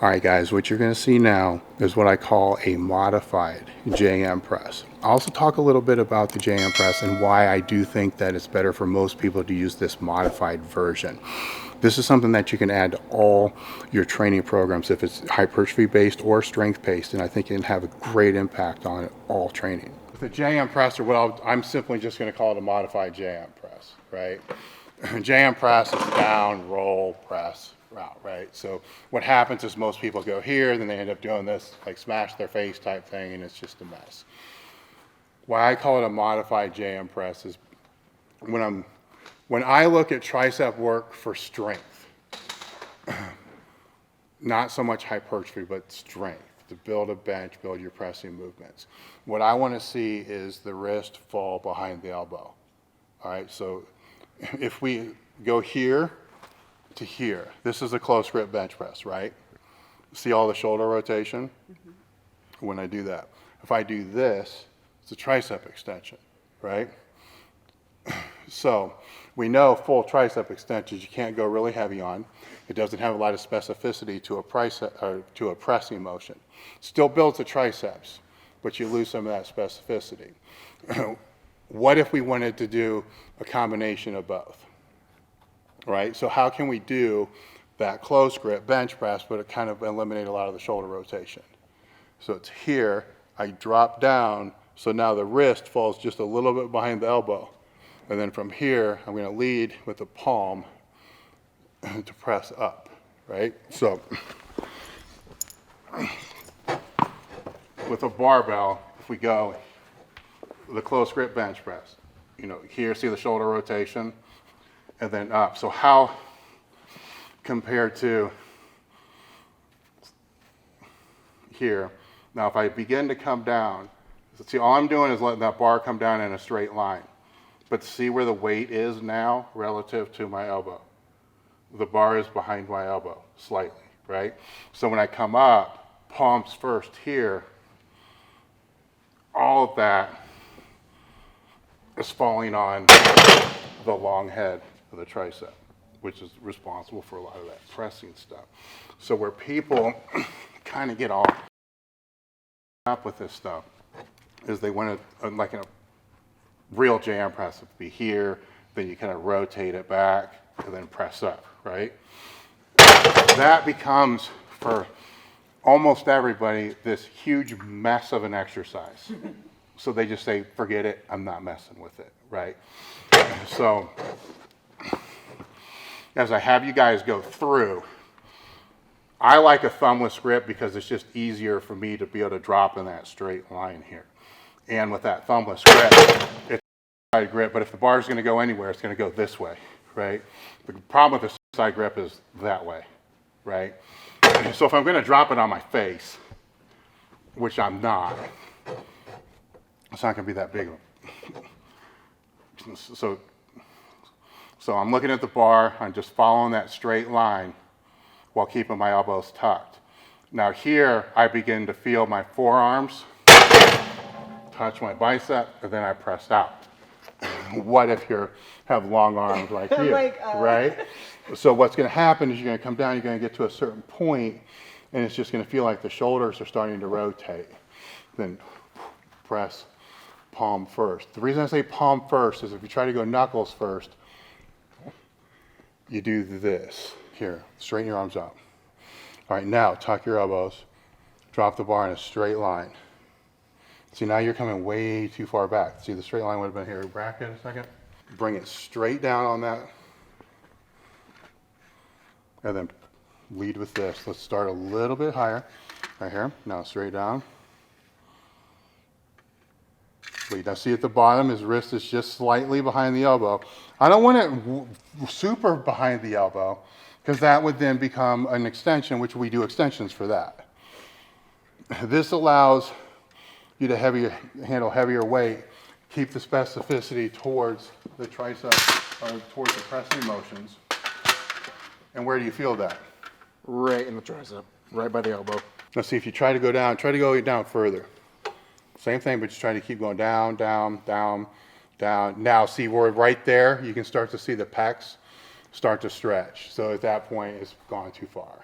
All right, guys, what you're going to see now is what I call a modified JM press. I'll also talk a little bit about the JM press and why I do think that it's better for most people to use this modified version. This is something that you can add to all your training programs if it's hypertrophy based or strength based, and I think it can have a great impact on all training. With the JM press, or I'm simply just going to call it a modified JM press, right? JM press is down, roll, press route, right? So what happens is most people go here, then they end up doing this, like smash their face type thing, and it's just a mess. Why I call it a modified JM press is when I look at tricep work for strength, not so much hypertrophy, but strength, to build a bench, build your pressing movements. What I want to see is the wrist fall behind the elbow. All right, so if we go here to here, this is a close grip bench press, right? See all the shoulder rotation? Mm-hmm. When I do that. If I do this, it's a tricep extension, right? So we know full tricep extensions you can't go really heavy on. It doesn't have a lot of specificity to a pressing motion. Still builds the triceps, but you lose some of that specificity. What if we wanted to do a combination of both? Right? So how can we do that close grip bench press, but it kind of eliminate a lot of the shoulder rotation? So it's here, I drop down, so now the wrist falls just a little bit behind the elbow. And then from here, I'm going to lead with the palm to press up, right? So with a barbell, if we go the close grip bench press, you know, here, see the shoulder rotation, and then up. So how compared to here? Now, if I begin to come down, see, all I'm doing is letting that bar come down in a straight line. But see where the weight is now relative to my elbow? The bar is behind my elbow slightly, right? So when I come up, palms first here, all of that is falling on the long head of the tricep, which is responsible for a lot of that pressing stuff. So where people kind of get all up with this stuff is they want to, like in a real jam press, would be here, then you kind of rotate it back and then press up, right? That becomes, for almost everybody, this huge mess of an exercise. So they just say, forget it, I'm not messing with it, right? So as I have you guys go through, I like a thumbless grip because it's just easier for me to be able to drop in that straight line here. And with that thumbless grip, it's a side grip, but if the bar is going to go anywhere, it's going to go this way, right? The problem with the side grip is that way, right? So if I'm going to drop it on my face, which I'm not, it's not going to be that big. So I'm looking at the bar, I'm just following that straight line while keeping my elbows tucked. Now here, I begin to feel my forearms touch my bicep, and then I press out. What if you have long arms like you, right? So what's going to happen is you're going to come down, you're going to get to a certain point, and it's just going to feel like the shoulders are starting to rotate. Then press palm first. The reason I say palm first is if you try to go knuckles first, you do this. Here, straighten your arms up. All right, now tuck your elbows, drop the bar in a straight line. See, now you're coming way too far back. See, the straight line would have been here. Back in a second. Bring it straight down on that. And then lead with this. Let's start a little bit higher. Right here. Now straight down. Lead. Now see at the bottom, his wrist is just slightly behind the elbow. I don't want it super behind the elbow because that would then become an extension, which we do extensions for that. This allows you to handle heavier weight, keep the specificity towards the tricep or towards the pressing motions. And where do you feel that? Right in the tricep, right by the elbow. Now see, if you try to go down further. Same thing, but just try to keep going down, down, down, down. Now see, we're right there. You can start to see the pecs start to stretch. So at that point, it's gone too far.